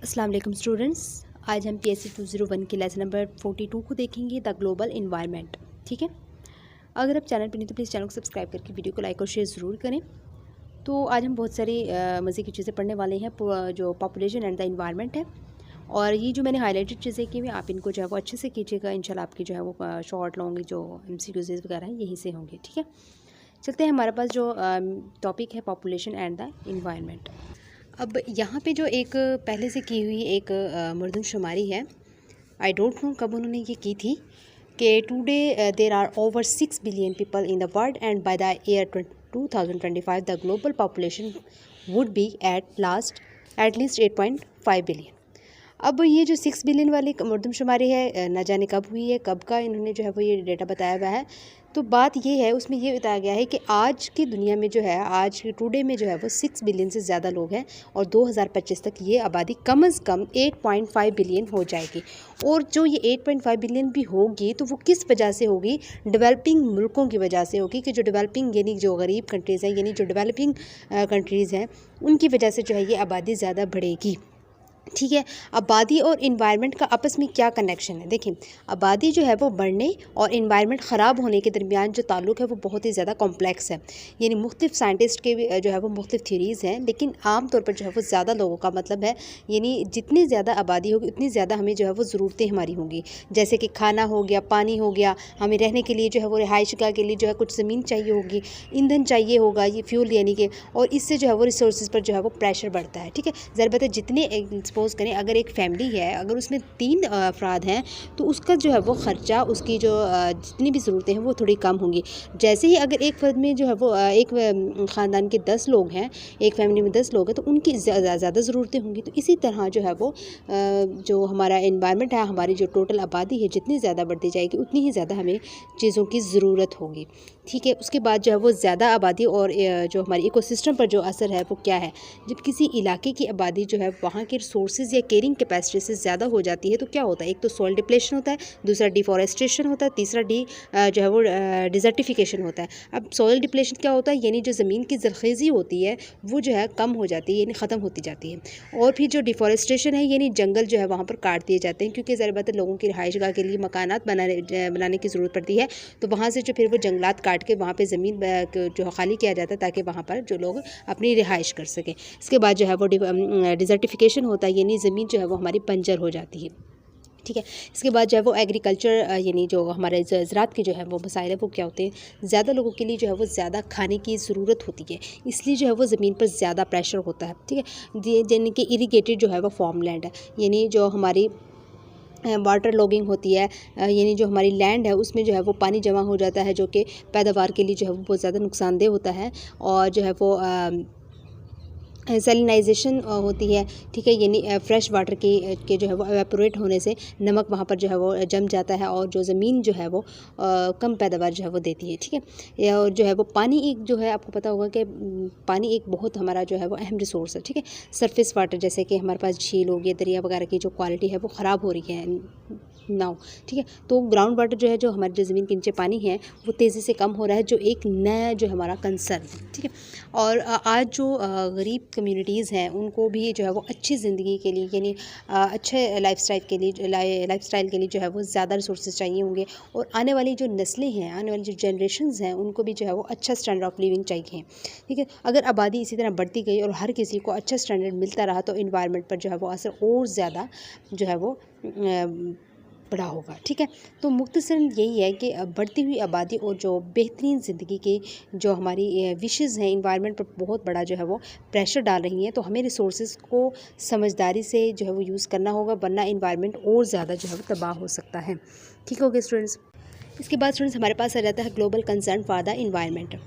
अस्सलाम वालेकुम स्टूडेंट्स। आज हम PSC 201 के लेसन नंबर 42 को देखेंगे, द ग्लोबल इन्वायरमेंट। ठीक है, अगर आप चैनल पर नहीं तो प्लीज़ चैनल को सब्सक्राइब करके वीडियो को लाइक और शेयर ज़रूर करें। तो आज हम बहुत सारी मज़े की चीज़ें पढ़ने वाले हैं, जो पॉपुलेशन एंड द इन्वायरमेंट है। और ये जो मैंने हाईलाइटेड चीज़ें की हुई, आप इनको जो है वो अच्छे से कीजिएगा। इंशाल्लाह आपकी जो है वो शॉर्ट लॉन्ग जो MCQs वगैरह हैं यहीं से होंगे। ठीक है, चलते हैं। हमारे पास जो टॉपिक है पॉपुलेशन एंड द इन्वायरमेंट। अब यहाँ पे जो एक पहले से की हुई एक मरदमशुमारी है, आई डोंट नो कब उन्होंने ये की थी, कि today there are over 6 billion people in the world and by the year 2025 the global population would be at least 8.5 billion. अब ये जो 6 बिलियन वाली मरदमशुमारी है, न जाने कब हुई है, कब का इन्होंने जो है वो ये डेटा बताया हुआ है। तो बात ये है, उसमें ये बताया गया है कि आज की दुनिया में जो है, आज के टुडे में जो है वो 6 बिलियन से ज़्यादा लोग हैं और 2025 तक ये आबादी कम से कम 8.5 बिलियन हो जाएगी। और जो ये 8.5 बिलियन भी होगी तो वो किस वजह से होगी? डेवलपिंग मुल्कों की वजह से होगी, कि जो डेवलपिंग यानी जो गरीब कंट्रीज़ हैं, यानी जो डेवलपिंग कंट्रीज़ हैं, उनकी वजह से जो है ये आबादी ज़्यादा बढ़ेगी। ठीक है, आबादी और इन्वायरमेंट का आपस में क्या कनेक्शन है? देखिए, आबादी जो है वो बढ़ने और इन्वायरमेंट ख़राब होने के दरमियान जो ताल्लुक़ है वो बहुत ही ज़्यादा कॉम्प्लेक्स है। यानी मुख्तलिफ साइंटिस्ट के भी जो है वो मुख्तलिफ थ्योरीज़ हैं, लेकिन आम तौर पर जो है वो ज़्यादा लोगों का मतलब है, यानी जितनी ज़्यादा आबादी होगी उतनी ज़्यादा हमें जो है वो ज़रूरतें हमारी होंगी। जैसे कि खाना हो गया, पानी हो गया, हमें रहने के लिए जो है वो रिहाइशगाह के लिए जो है कुछ ज़मीन चाहिए होगी, ईंधन चाहिए होगा, ये फ्यूल यानी कि, और इससे जो है वो रिसोर्सेज पर जो है वो प्रेशर बढ़ता है। ठीक है, ज़रा बात है, जितने सपोज़ करें अगर एक फैमिली है, अगर उसमें 3 अफराद हैं तो उसका जो है वो ख़र्चा, उसकी जो जितनी भी ज़रूरतें हैं वो थोड़ी कम होंगी। जैसे ही अगर एक फ़र्द में जो है वो एक ख़ानदान के 10 लोग हैं, एक फैमिली में 10 लोग हैं, तो उनकी ज़्यादा ज़रूरतें होंगी। तो इसी तरह जो है वो जो हमारा एनवायरनमेंट है, हमारी जो टोटल आबादी है, जितनी ज़्यादा बढ़ती जाएगी उतनी ही ज़्यादा हमें चीज़ों की ज़रूरत होगी। ठीक है, उसके बाद जो है वो ज़्यादा आबादी और जो हमारी इकोसिस्टम पर जो असर है वो क्या है? जब किसी इलाके की आबादी जो है वहाँ के रिसोर्सेज या केयरिंग कैपेसिटी से ज़्यादा हो जाती है तो क्या होता है? एक तो सॉइल डिप्लेशन होता है, दूसरा डिफॉरेस्टेशन होता है, तीसरा जो है वो डिज़र्टिफिकेशन होता है। अब सॉइल डिप्लेशन क्या होता है? यानी जो ज़मीन की ज़रख़ेज़ी होती है वो जो है कम हो जाती है, यानी ख़त्म होती जाती है। और फिर जो डिफॉरेस्टेशन है, यानी जंगल जो है वहाँ पर काट दिए जाते हैं, क्योंकि ज़ाहिर बात है लोगों की रिहाइशगाह के लिए मकानात बनाने की ज़रूरत पड़ती है। तो वहाँ से जो फिर वो जंगलात काट के वहाँ पे ज़मीन जो है खाली किया जाता है, ताकि वहाँ पर जो लोग अपनी रिहाइश कर सकें। इसके बाद जो है वो डिज़र्टिफिकेशन होता है, यानी ज़मीन जो है वो हमारी बंजर हो जाती है। ठीक है, इसके बाद जो है वो एग्रीकल्चर, यानी जो हमारे ज़राअत के जो है वो मसाइल है वो क्या होते हैं? ज़्यादा लोगों के लिए जो है वो ज़्यादा खाने की ज़रूरत होती है, इसलिए जो है वो ज़मीन पर ज़्यादा प्रेशर होता है। ठीक है, यानी कि इरीगेटेड जो है वो फार्मलैंड है, यानी जो हमारी वाटर लॉगिंग होती है, यानी जो हमारी लैंड है उसमें जो है वो पानी जमा हो जाता है, जो कि पैदावार के लिए जो है वो बहुत ज़्यादा नुकसानदेह होता है। और जो है वो सैलिनाइजेशन होती है। ठीक है, यानी फ्रेश वाटर के जो है वो एवेपोरेट होने से नमक वहाँ पर जो है वो जम जाता है और जो ज़मीन जो है वो कम पैदावार जो है वो देती है। ठीक है, और जो है वो पानी एक जो है, आपको पता होगा कि पानी एक बहुत हमारा जो है वो अहम रिसोर्स है। ठीक है, सरफेस वाटर, जैसे कि हमारे पास झील हो गई, दरिया वगैरह की जो क्वालिटी है वो ख़राब हो रही है नाउ। ठीक है, तो ग्राउंड वाटर जो है, जो हमारी जो ज़मीन के नीचे पानी है वो तेज़ी से कम हो रहा है, जो एक नया जो हमारा कंसर्न है। ठीक है, और आज जो गरीब कम्युनिटीज़ हैं उनको भी जो है वो अच्छी ज़िंदगी के लिए, यानी अच्छे लाइफस्टाइल के लिए जो है वो ज़्यादा रिसोर्सेज चाहिए होंगे। और आने वाली जो नस्लें हैं, आने वाली जो जनरेशन्स हैं, उनको भी जो है वो अच्छा स्टैंडर्ड ऑफ लिविंग चाहिए। ठीक है, अगर आबादी इसी तरह बढ़ती गई और हर किसी को अच्छा स्टैंडर्ड मिलता रहा तो इन्वायरमेंट पर जो है वो असर और ज़्यादा जो है वो बड़ा होगा। ठीक है, तो मुख्तसरन यही है कि बढ़ती हुई आबादी और जो बेहतरीन ज़िंदगी की जो हमारी विशेज़ हैं, इन्वायरमेंट पर बहुत बड़ा जो है वो प्रेशर डाल रही हैं। तो हमें रिसोर्सेज को समझदारी से जो है वो यूज़ करना होगा, वरना इन्वायरमेंट और ज़्यादा जो है वो तबाह हो सकता है। ठीक हो गया स्टूडेंट्स? इसके बाद स्टूडेंट्स हमारे पास आ जाता है global concern for the environment.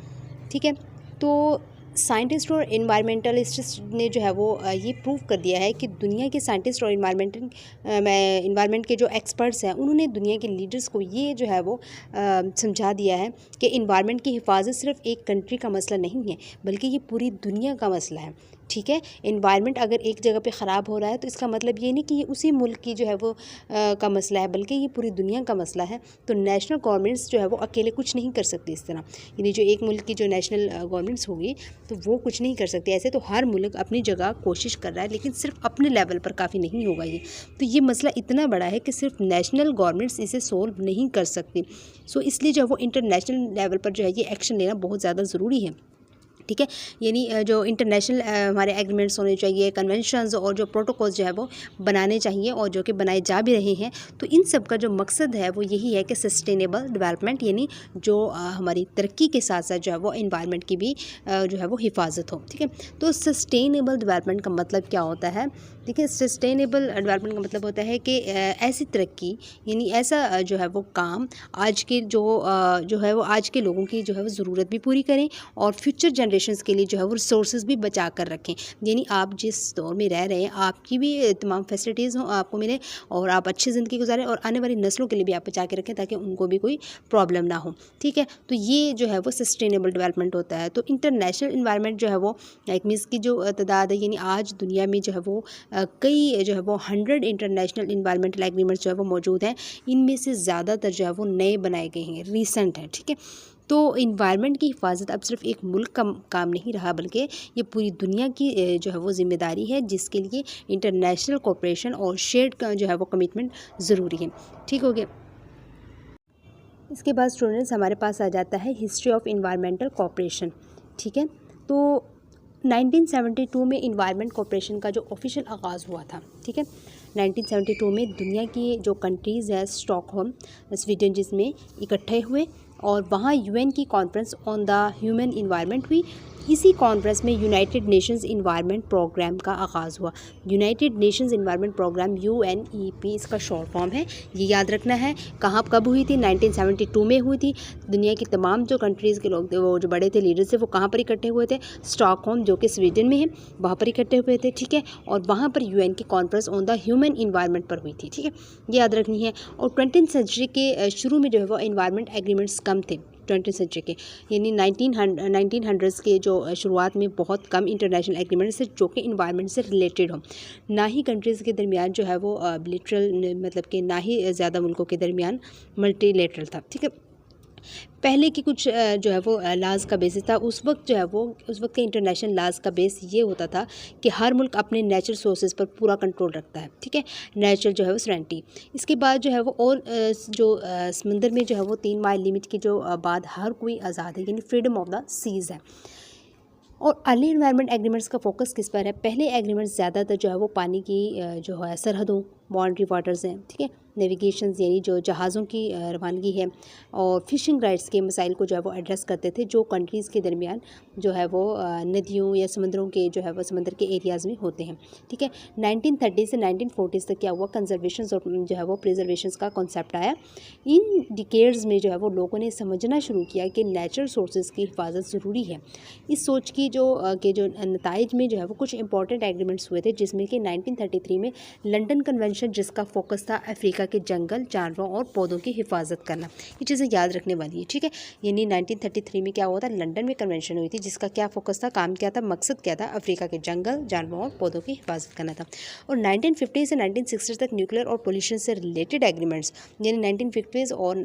ठीक है, तो साइंटिस्ट और इन्वायरमेंटलिस्ट ने जो है वो ये प्रूव कर दिया है कि दुनिया के साइंटिस्ट और इन्वायरमेंट के जो एक्सपर्ट्स हैं, उन्होंने दुनिया के लीडर्स को ये जो है वो समझा दिया है कि इन्वायरमेंट की हिफाजत सिर्फ एक कंट्री का मसला नहीं है, बल्कि ये पूरी दुनिया का मसला है। ठीक है। इन्वायरमेंट अगर एक जगह पे ख़राब हो रहा है तो इसका मतलब ये नहीं कि ये उसी मुल्क की जो है वो का मसला है, बल्कि ये पूरी दुनिया का मसला है। तो नेशनल गवर्नमेंट्स जो है वो अकेले कुछ नहीं कर सकती इस तरह, यानी जो एक मुल्क की जो नेशनल गवर्नमेंट्स होगी तो वो कुछ नहीं कर सकती। ऐसे तो हर मुल्क अपनी जगह कोशिश कर रहा है, लेकिन सिर्फ अपने लेवल पर काफ़ी नहीं होगा ये। तो ये मसला इतना बड़ा है कि सिर्फ नेशनल गवर्नमेंट्स इसे सोल्व नहीं कर सकती। सो इसलिए जो है वो इंटरनेशनल लेवल पर जो है ये एक्शन लेना बहुत ज़्यादा ज़रूरी है। ठीक है, यानी जो इंटरनेशनल हमारे एग्रीमेंट्स होने चाहिए, कन्वेंशंस और जो प्रोटोकॉल्स जो है वो बनाने चाहिए, और जो कि बनाए जा भी रहे हैं। तो इन सब का जो मकसद है वो यही है कि सस्टेनेबल डेवलपमेंट, यानी जो हमारी तरक्की के साथ साथ जो है वो इन्वायरमेंट की भी जो है वो हिफाजत हो। ठीक है, तो सस्टेनेबल डेवलपमेंट का मतलब क्या होता है? देखिए, सस्टेनेबल डेवलपमेंट का मतलब होता है कि ऐसी तरक्की, यानी ऐसा जो है वो काम आज के जो है वो आज के लोगों की जो है वो ज़रूरत भी पूरी करें, और फ्यूचर जनरेशंस के लिए जो है वो रिसोर्सेज भी बचा कर रखें। यानी आप जिस दौर में रह रहे हैं आपकी भी तमाम फैसिलिटीज़ हों, आपको मिले, और आप अच्छी ज़िंदगी गुजारें, और आने वाली नस्लों के लिए भी आप बचा के रखें ताकि उनको भी कोई प्रॉब्लम ना हो। ठीक है, तो ये जो है वो सस्टेनेबल डेवलपमेंट होता है। तो इंटरनेशनल इन्वायरमेंट जो है वो लाइक मीन्स की जो तादाद है, यानी आज दुनिया में जो है वो कई जो है वो 100 इंटरनेशनल इन्वायरमेंटल एग्रीमेंट्स जो है वो मौजूद हैं। इनमें से ज़्यादातर जो है वो नए बनाए गए हैं, रीसेंट हैं। ठीक है, तो इन्वायरमेंट की हिफाजत अब सिर्फ एक मुल्क का काम नहीं रहा, बल्कि ये पूरी दुनिया की जो है वो ज़िम्मेदारी है, जिसके लिए इंटरनेशनल कोऑपरेशन और शेयर्ड का जो है वो कमिटमेंट ज़रूरी है। ठीक हो गया। इसके बाद स्टूडेंट्स हमारे पास आ जाता है हिस्ट्री ऑफ इन्वायरमेंटल कोऑपरेशन। ठीक है, तो 1972 में इन्वायरमेंट कोऑपरेशन का जो ऑफिशियल आगाज़ हुआ था। ठीक है, 1972 में दुनिया की जो कंट्रीज़ है, स्टॉकहोम स्वीडन जिसमें इकट्ठे हुए, और वहाँ यूएन की conference on the human environment हुई। इसी कॉन्फ्रेंस में यूनाइटेड नेशंस इन्वायरमेंट प्रोग्राम का आगाज़ हुआ। United Nations environment programme UNEP इसका शॉर्ट फॉर्म है, ये याद रखना है। कहाँ कब हुई थी? 1972 में हुई थी। दुनिया की तमाम जो कंट्रीज़ के लोग थे, वो जो बड़े थे, लीडर्स थे, वो कहाँ पर इकट्ठे हुए थे? स्टॉकहोम, जो कि स्वीडन में है, वहाँ पर इकट्ठे हुए थे। ठीक है, और वहाँ पर UN की conference on the human environment पर हुई थी। ठीक है, ये याद रखनी है। और 20th सेंचुरी के शुरू में जो है वो इन्वायरमेंट एग्रीमेंट्स कम थे। 20th सेंचुरी के, यानी 1900s के जो शुरुआत में बहुत कम इंटरनेशनल एग्रीमेंट्स थे जो कि इन्वायरमेंट से रिलेटेड हो। ना ही कंट्रीज़ के दरमियान जो है वो बिलेटरल, मतलब कि ना ही ज़्यादा मुल्कों के दरमियान मल्टीलेटरल था। ठीक है, पहले की कुछ जो है वो लाज का बेसिस था। उस वक्त जो है वो उस वक्त के इंटरनेशनल लाज का बेस ये होता था कि हर मुल्क अपने नेचुरल सोर्सेज पर पूरा कंट्रोल रखता है। ठीक है, नेचुरल जो है वो सरेंटी। इसके बाद जो है वो और जो समंदर में जो है वो 3 माइल लिमिट की जो बाद हर कोई आज़ाद है, यानी फ्रीडम ऑफ द सीज़ है। और अर्ली इन्वायरमेंट एग्रीमेंट्स का फोकस किस पर है? पहले एग्रीमेंट्स ज़्यादातर जो है वो पानी की जो है सरहदों, बाउंड्री वाटर्स हैं। ठीक है, नेविगेशंस यानी जो जहाज़ों की रवानगी है, और फिशिंग राइट्स के मसाइल को जो है वो एड्रेस करते थे, जो कंट्रीज़ के दरमियान जो है वो नदियों या समंदरों के जो है वो समंदर के एरियाज़ में होते हैं। ठीक है, 1930 से 1940 तक क्या हुआ? कंजर्वेशन और जो है वो प्रिजर्वेशन का कॉन्सेप्ट आया। इन डिकेड्स में जो है वो लोगों ने समझना शुरू किया कि नेचुरल सोर्सेज की हिफाजत ज़रूरी है। इस सोच की जो नताइज में जो है वो कुछ इंपॉर्टेंट एग्रीमेंट्स हुए थे, जिसमें कि 1933 में लंदन कन्वेंशन, जिसका फोकस था अफ्रीका के जंगल, जानवरों और पौधों की हिफाजत करना। ये चीज़ें याद रखने वाली है। ठीक है, यानी 1933 में क्या हुआ था? लंदन में कन्वेंशन हुई थी, जिसका क्या फोकस था, काम क्या था, मकसद क्या था? अफ्रीका के जंगल, जानवरों और पौधों की हिफाजत करना था। और 1950 से 1960 तक न्यूक्लियर और पोल्यूशन से रिलेटेड एग्रीमेंट्स, यानी 1950s और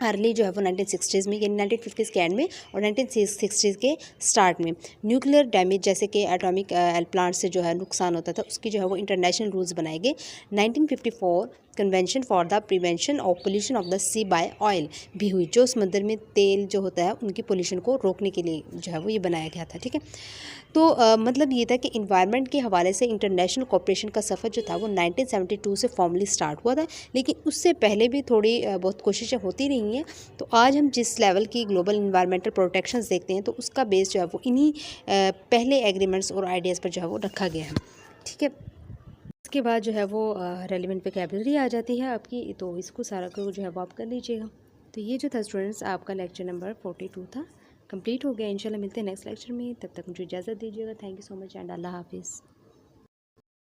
अर्ली जो है वो 1960s में, यानी 1950s के एंड में और 1960s के स्टार्ट में न्यूक्लियर डैमेज, जैसे कि एटॉमिक प्लांट से जो है नुकसान होता था, उसकी जो है वो इंटरनेशनल रूल्स बनाए गए। 1954 convention for the prevention of pollution of the sea by oil भी हुई, जो समंदर में तेल जो होता है उनकी पोल्यूशन को रोकने के लिए जो है वो ये बनाया गया था। ठीक है, तो मतलब ये था कि इन्वायरमेंट के हवाले से इंटरनेशनल कोऑपरेशन का सफ़र जो था वो 1972 से फॉर्मली स्टार्ट हुआ था, लेकिन उससे पहले भी थोड़ी बहुत कोशिशें होती रही हैं। तो आज हम जिस लेवल की ग्लोबल इन्वायरमेंटल प्रोटेक्शंस देखते हैं, तो उसका बेस जो है वो इन्हीं पहले एग्रीमेंट्स और आइडियाज़ पर जो है वो रखा गया है। ठीक है, इसके बाद जो है वो रेलिवेंट वोकैबुलरी आ जाती है आपकी, तो इसको सारा को जो है वो आप कर लीजिएगा। तो ये जो था स्टूडेंट्स आपका लेक्चर नंबर 42 था, कंप्लीट हो गया। इंशाल्लाह मिलते हैं नेक्स्ट लेक्चर में, तब तक मुझे इजाज़त दीजिएगा। Thank you so much and अल्लाह हाफिज़।